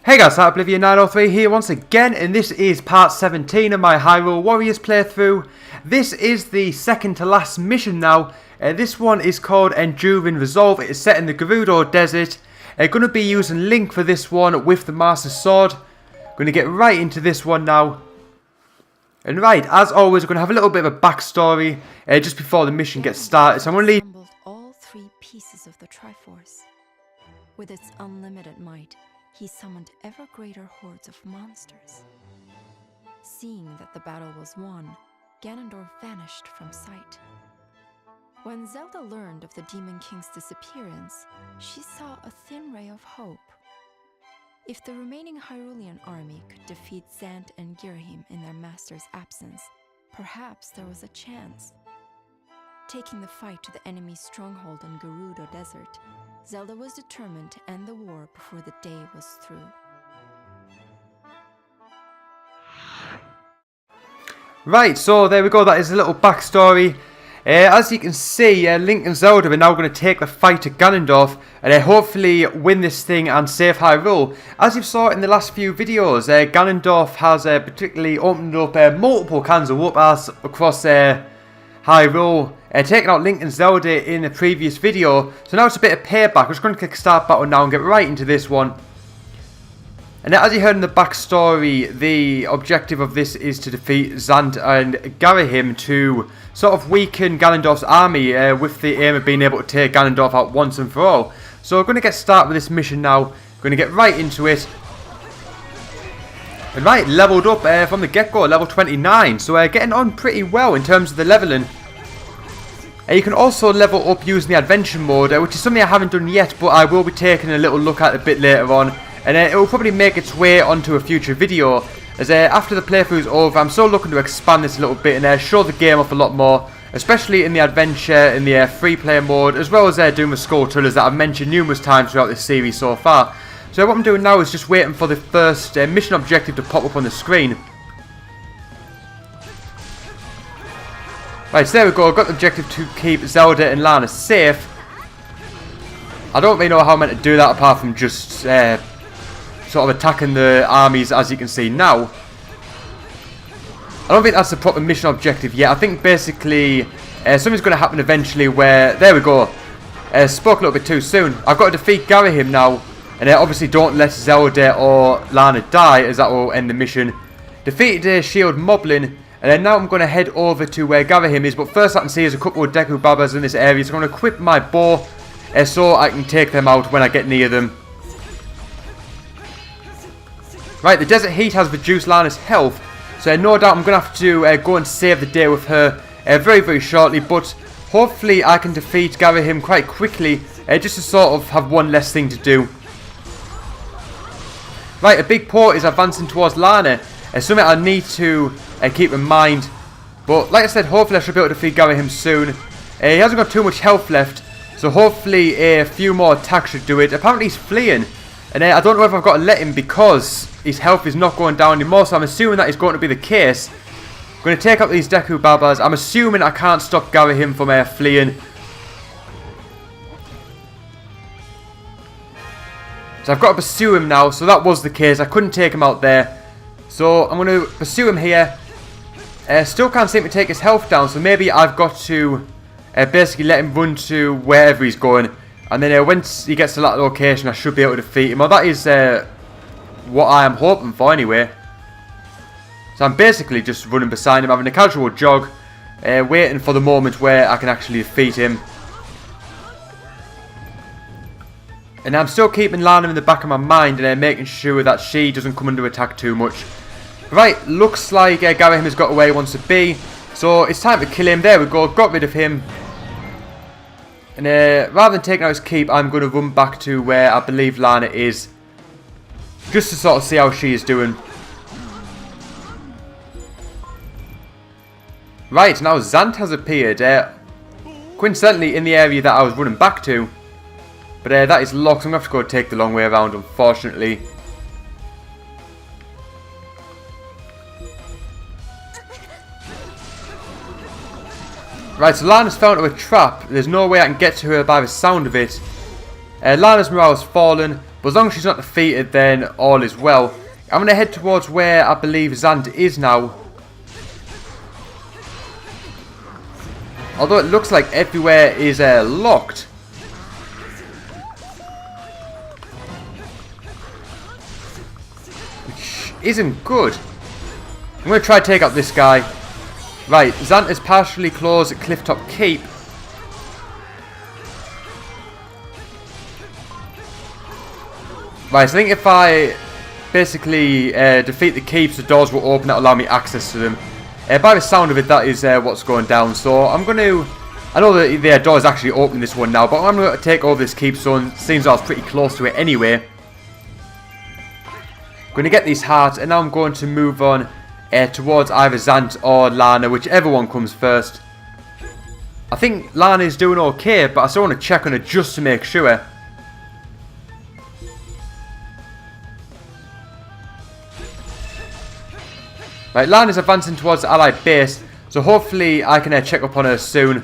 Hey guys, Oblivion903 here once again, and this is part 17 of my Hyrule Warriors playthrough. This is the second to last mission now. This one is called Enduring Resolve. It is set in the Gerudo Desert. Going to be using Link for this one with the Master Sword. Going to get right into this one now. And right, as always, we're going to have a little bit of a backstory just before the mission gets started. So I'm going to leave all three pieces of the Triforce. With its unlimited might, he summoned ever greater hordes of monsters. Seeing that the battle was won, Ganondorf vanished from sight. When Zelda learned of the Demon King's disappearance, she saw a thin ray of hope. If the remaining Hyrulean army could defeat Zant and Ghirahim in their master's absence, perhaps there was a chance. Taking the fight to the enemy's stronghold in Gerudo Desert, Zelda was determined to end the war before the day was through. Right, so there we go, that is a little backstory. As you can see, Link and Zelda are now going to take the fight to Ganondorf and hopefully win this thing and save Hyrule. As you saw in the last few videos, Ganondorf has particularly opened up multiple cans of whoop-ass across Hyrule, taking out Link and Zelda in the previous video. So now it's a bit of payback. We're just going to click start button now and get right into this one. And as you heard in the backstory, the objective of this is to defeat Zant and Ghirahim to sort of weaken Ganondorf's army with the aim of being able to take Ganondorf out once and for all. So we're going to get started with this mission now. We're going to get right into it. And right, leveled up from the get-go, level 29. So getting on pretty well in terms of the leveling. You can also level up using the adventure mode, which is something I haven't done yet, but I will be taking a little look at a bit later on. And it will probably make its way onto a future video, as after the playthrough is over, I'm still looking to expand this a little bit and show the game off a lot more, especially in the adventure, in the free player mode, as well as doing the skull tunnels that I've mentioned numerous times throughout this series so far. So what I'm doing now is just waiting for the first mission objective to pop up on the screen. Right, so there we go, I've got the objective to keep Zelda and Lana safe. I don't really know how I'm meant to do that apart from just sort of attacking the armies, as you can see now. I don't think that's the proper mission objective yet. I think basically something's going to happen eventually where, there we go, spoke a little bit too soon. I've got to defeat Ghirahim now, and obviously don't let Zelda or Lana die, as that will end the mission. Defeated Shield Moblin, and then now I'm going to head over to where Ghirahim is, but first I can see there's a couple of Deku Babas in this area, so I'm going to equip my bow so I can take them out when I get near them. Right, the desert heat has reduced Lana's health, so no doubt I'm going to have to go and save the day with her very, very shortly, but hopefully I can defeat Ghirahim quite quickly, just to sort of have one less thing to do. Right, a big port is advancing towards Lana, something I need to keep in mind, but like I said, hopefully I should be able to defeat Ghirahim soon. He hasn't got too much health left, so hopefully a few more attacks should do it. Apparently he's fleeing. And I don't know if I've got to let him because his health is not going down anymore. So I'm assuming that is going to be the case. I'm going to take out these Deku Babas. I'm assuming I can't stop Ghirahim from fleeing. So I've got to pursue him now. So that was the case. I couldn't take him out there. So I'm going to pursue him here. Still can't seem to take his health down. So maybe I've got to basically let him run to wherever he's going. And then once he gets to that location, I should be able to defeat him. Well, that is what I am hoping for anyway. So I'm basically just running beside him, having a casual jog, waiting for the moment where I can actually defeat him. And I'm still keeping Lana in the back of my mind and making sure that she doesn't come under attack too much. Right, looks like Ghirahim has got where he wants to be. So it's time to kill him. There we go, got rid of him. And rather than taking out his keep, I'm going to run back to where I believe Lana is. Just to sort of see how she is doing. Right, now Zant has appeared. Coincidentally in the area that I was running back to. But that is locked, so I'm going to have to go take the long way around, unfortunately. Right, so Lana's fell into a trap. There's no way I can get to her by the sound of it. Lana's morale has fallen, But as long as she's not defeated, then all is well. I'm going to head towards where I believe Zant is now. Although it looks like everywhere is locked. Which isn't good. I'm going to try to take out this guy. Right, Zant has partially closed Clifftop Keep. Right, so I think if I basically defeat the keeps, the doors will open that allow me access to them. By the sound of it, that is what's going down. So I'm going to... I know that the door is actually opening this one now, but I'm going to take over this keep zone. Seems I was pretty close to it anyway. Going to get these hearts, and now I'm going to move on towards either Zant or Lana, whichever one comes first. I think Lana is doing okay, but I still want to check on her just to make sure. Right, Lana's advancing towards the allied base, so hopefully I can check up on her soon.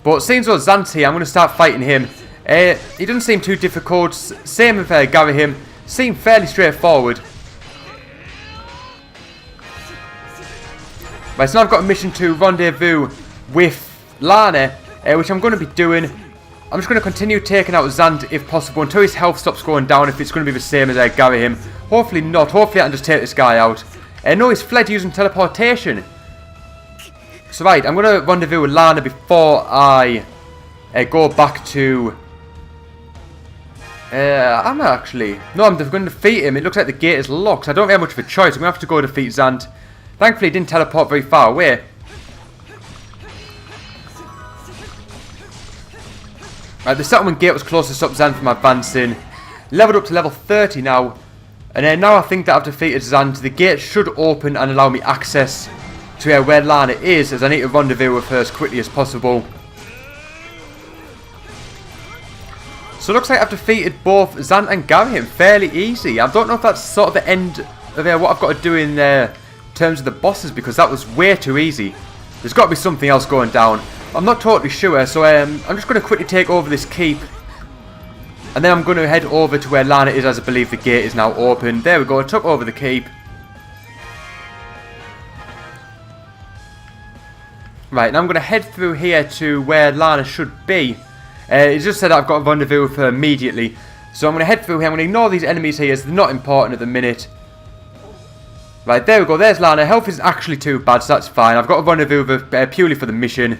But seeing as though Zant's here, I'm going to start fighting him. He doesn't seem too difficult. Same with Ghirahim. Seem fairly straightforward. Right, so now I've got a mission to rendezvous with Lana, which I'm going to be doing. I'm just going to continue taking out Zant if possible until his health stops going down, if it's going to be the same as Ghirahim. Hopefully not. Hopefully I can just take this guy out. No, he's fled using teleportation. So right, I'm going to rendezvous with Lana before I go back to... I'm actually... No, I'm going to defeat him. It looks like the gate is locked. So I don't have much of a choice. I'm going to have to go defeat Zant. Thankfully, he didn't teleport very far away. Right, the settlement gate was closest up Zant from advancing. Leveled up to level 30 now. And now I think that I've defeated Zant, the gate should open and allow me access to where Lana is, as I need to rendezvous with her as quickly as possible. So it looks like I've defeated both Zant and Ghirahim fairly easy. I don't know if that's sort of the end of what I've got to do in terms of the bosses, because that was way too easy. There's got to be something else going down. I'm not totally sure, so I'm just going to quickly take over this keep. And then I'm going to head over to where Lana is, as I believe the gate is now open. There we go, I took over the keep. Right, now I'm going to head through here to where Lana should be. It just said I've got a rendezvous with her immediately. So I'm going to head through here. I'm going to ignore these enemies here, as they're not important at the minute. Right, there we go, there's Lana. Health isn't actually too bad, so that's fine. I've got a rendezvous with her purely for the mission.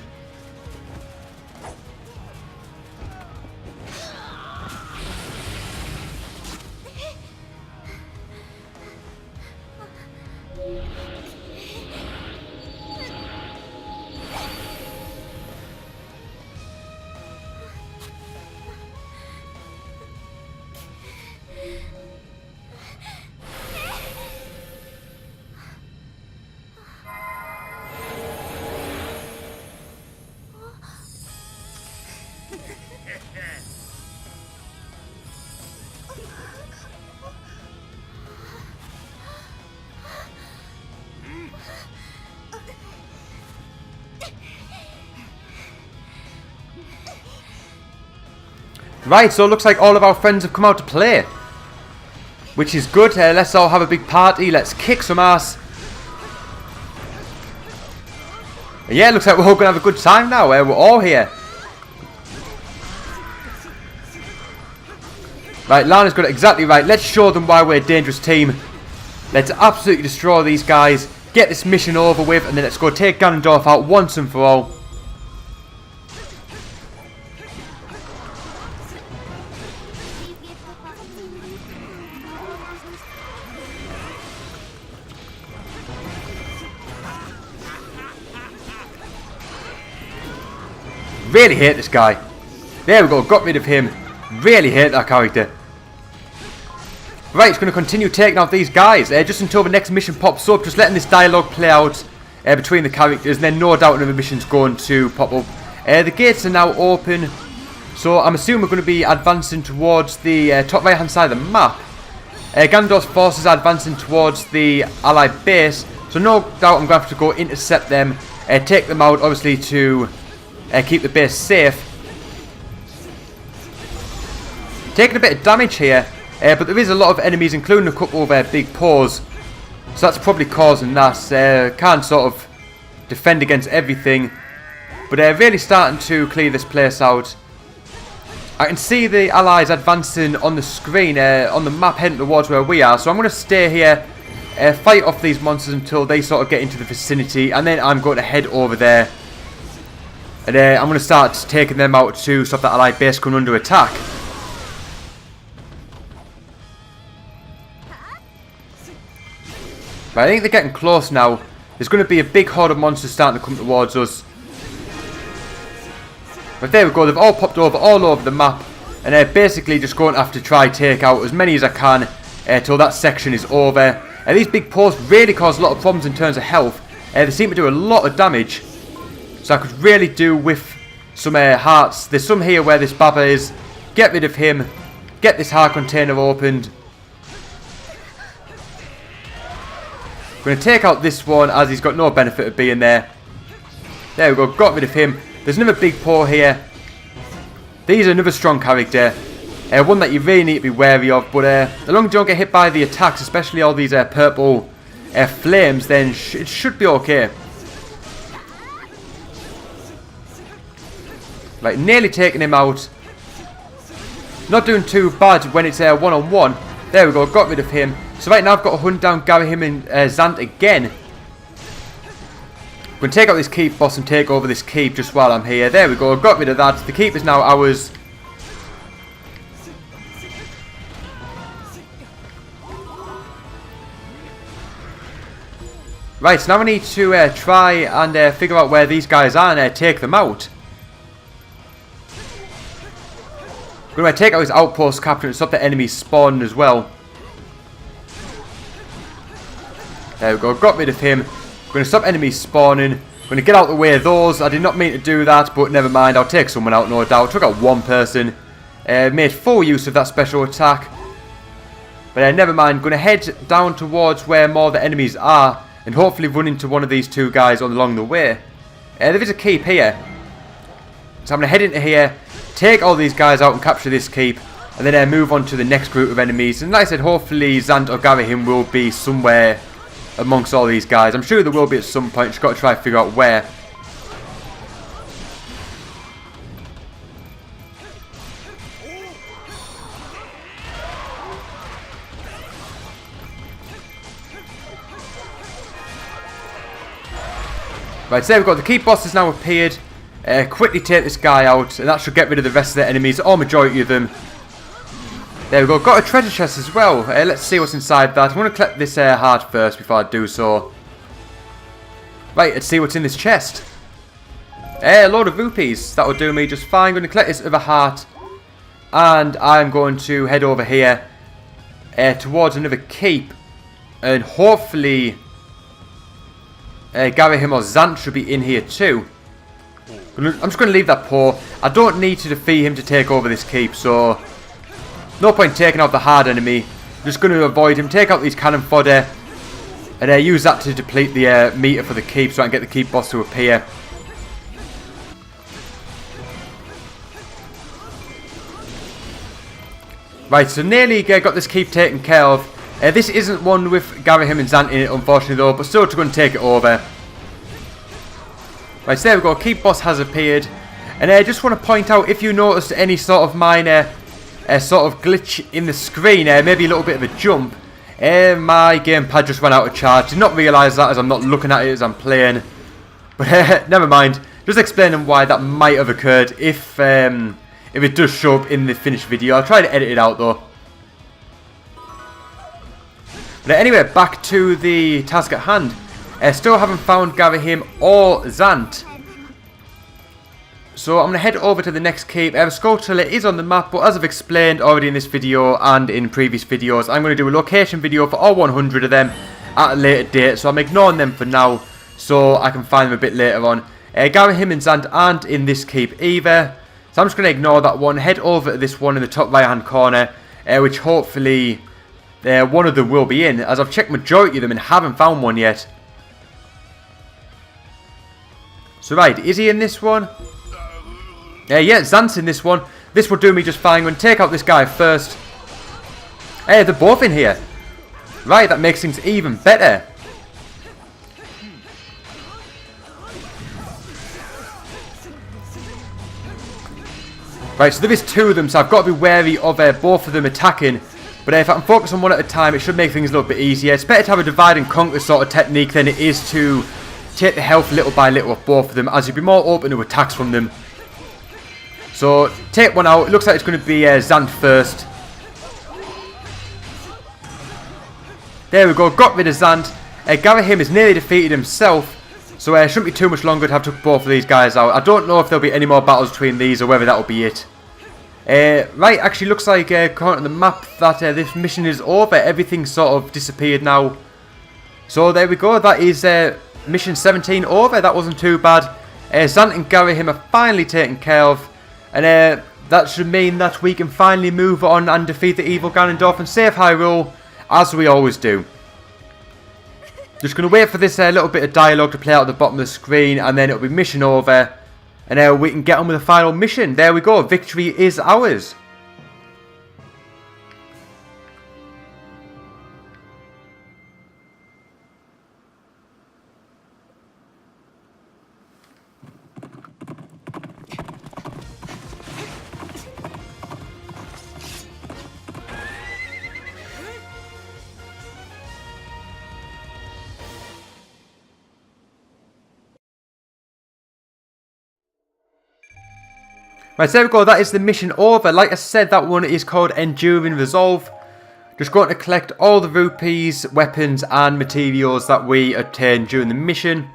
Right, so it looks like all of our friends have come out to play, which is good. Let's all have a big party. Let's kick some ass. Yeah, it looks like we're all going to have a good time now. We're all here. Right, Lana's got it exactly right. Let's show them why we're a dangerous team. Let's absolutely destroy these guys. Get this mission over with, and then let's go take Ganondorf out once and for all. Really hate this guy. There we go, got rid of him. Really hate that character. Right, it's going to continue taking out these guys just until the next mission pops up. Just letting this dialogue play out between the characters, and then no doubt another mission's going to pop up. The gates are now open, so I'm assuming we're going to be advancing towards the top right hand side of the map. Ganondorf's forces are advancing towards the allied base, so no doubt I'm going to have to go intercept them, take them out, obviously, to keep the base safe. Taking a bit of damage here, but there is a lot of enemies, including a couple of big paws. So that's probably causing that. Can't sort of defend against everything. But really starting to clear this place out. I can see the allies advancing on the screen, on the map heading towards where we are. So I'm going to stay here, fight off these monsters until they sort of get into the vicinity. And then I'm going to head over there. And I'm going to start taking them out to stop that allied base coming under attack. But I think they're getting close now. There's going to be a big horde of monsters starting to come towards us. But there we go, they've all popped over all over the map. And they're basically just going to have to try take out as many as I can till that section is over. These big paws really cause a lot of problems in terms of health. They seem to do a lot of damage. So I could really do with some hearts. There's some here where this Baba is. Get rid of him. Get this heart container opened. I'm going to take out this one as he's got no benefit of being there. There we go, got rid of him. There's another big paw here. These are another strong character. One that you really need to be wary of. But as long as you don't get hit by the attacks, especially all these purple flames, then it should be okay. Right, nearly taking him out. Not doing too bad when it's one-on-one. There we go, got rid of him. So right now I've got to hunt down Ghirahim and Zant again. I'm going to take out this keep boss and take over this keep just while I'm here. There we go, got rid of that. The keep is now ours. Right, so now I need to try and figure out where these guys are and take them out. I'm going to take out his outpost captain and stop the enemies spawn as well. There we go, got rid of him. I'm going to stop enemies spawning. I'm going to get out the way of those. I did not mean to do that, but never mind. I'll take someone out, no doubt. Took out one person. Made full use of that special attack. But never mind. I'm going to head down towards where more of the enemies are. And hopefully run into one of these two guys along the way. There is a keep here. So I'm going to head into here. Take all these guys out and capture this keep. And then move on to the next group of enemies. And like I said, hopefully Zant or Ghirahim will be somewhere amongst all these guys. I'm sure there will be at some point. Just got to try and figure out where. Right, so there we go. The keep boss has now appeared. Quickly take this guy out, and that should get rid of the rest of the enemies, or majority of them. There we go. Got a treasure chest as well. Let's see what's inside that. I'm going to collect this heart first before I do so. Right, let's see what's in this chest. A load of rupees. That will do me just fine. I'm going to collect this other heart. And I'm going to head over here towards another keep. And hopefully Ghirahim or Zant should be in here too. I'm just going to leave that paw. I don't need to defeat him to take over this keep, so no point taking out the hard enemy. I'm just going to avoid him, take out these cannon fodder, and use that to deplete the meter for the keep so I can get the keep boss to appear. Right, so nearly got this keep taken care of. This isn't one with Ghirahim and Zant in it, unfortunately though, but still going to take it over. Right, so there we go, keep boss has appeared. And I just want to point out, if you noticed any sort of minor sort of glitch in the screen, maybe a little bit of a jump, my gamepad just ran out of charge. Did not realise that as I'm not looking at it as I'm playing. But never mind, just explaining why that might have occurred if it does show up in the finished video. I'll try to edit it out though. But anyway, back to the task at hand. Still haven't found Ghirahim or Zant. So I'm going to head over to the next keep. Skulltula is on the map, but as I've explained already in this video and in previous videos, I'm going to do a location video for all 100 of them at a later date. So I'm ignoring them for now, so I can find them a bit later on. Ghirahim and Zant aren't in this keep either, so I'm just going to ignore that one. Head over to this one in the top right hand corner, which hopefully one of them will be in, as I've checked majority of them and haven't found one yet. So right, is he in this one? Yeah, Zant's in this one. this will do me just fine. I'm going to take out this guy first. Hey, they're both in here. Right, that makes things even better. Right, so there is two of them, so I've got to be wary of both of them attacking. But if I can focus on one at a time, it should make things a little bit easier. It's better to have a divide and conquer sort of technique than it is to take the health little by little of both of them, as you'll be more open to attacks from them. So, take one out. It looks like it's going to be Zant first. There we go, got rid of Zant. Ghirahim is nearly defeated himself. So it shouldn't be too much longer to have took both of these guys out. I don't know if there'll be any more battles between these or whether that'll be it. Right, actually looks like according to the map that this mission is over. Everything's sort of disappeared now. So there we go, that is mission 17 over. That wasn't too bad. Zant and Ghirahim are finally taken care of. And that should mean that we can finally move on and defeat the evil Ganondorf and save Hyrule, as we always do. Just going to wait for this little bit of dialogue to play out at the bottom of the screen, and then it'll be mission over. And we can get on with the final mission. There we go, victory is ours. Right, so there we go, that is the mission over. Like I said, that one is called Enduring Resolve. Just going to collect all the rupees, weapons and materials that we obtained during the mission.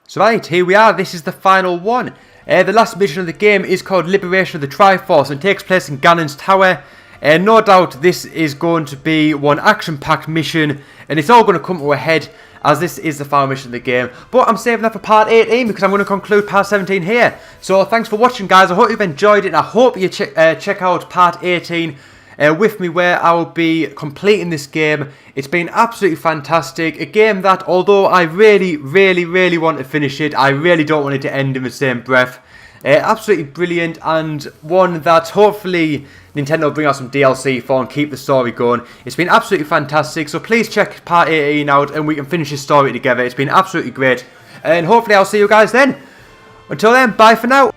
So right, here we are, this is the final one. The last mission of the game is called Liberation of the Triforce and takes place in Ganon's Tower. No doubt this is going to be one action-packed mission, and it's all going to come to a head as this is the final mission of the game. But I'm saving that for part 18 because I'm going to conclude part 17 here. So thanks for watching, guys. I hope you've enjoyed it, and I hope you check out part 18 with me, where I will be completing this game. It's been absolutely fantastic. A game that, although I really want to finish it, I really don't want it to end in the same breath. Absolutely brilliant, and one that hopefully Nintendo will bring out some DLC for and keep the story going. It's been absolutely fantastic, so please check part 18 out and we can finish this story together. It's been absolutely great, and hopefully I'll see you guys then. Until then, bye for now.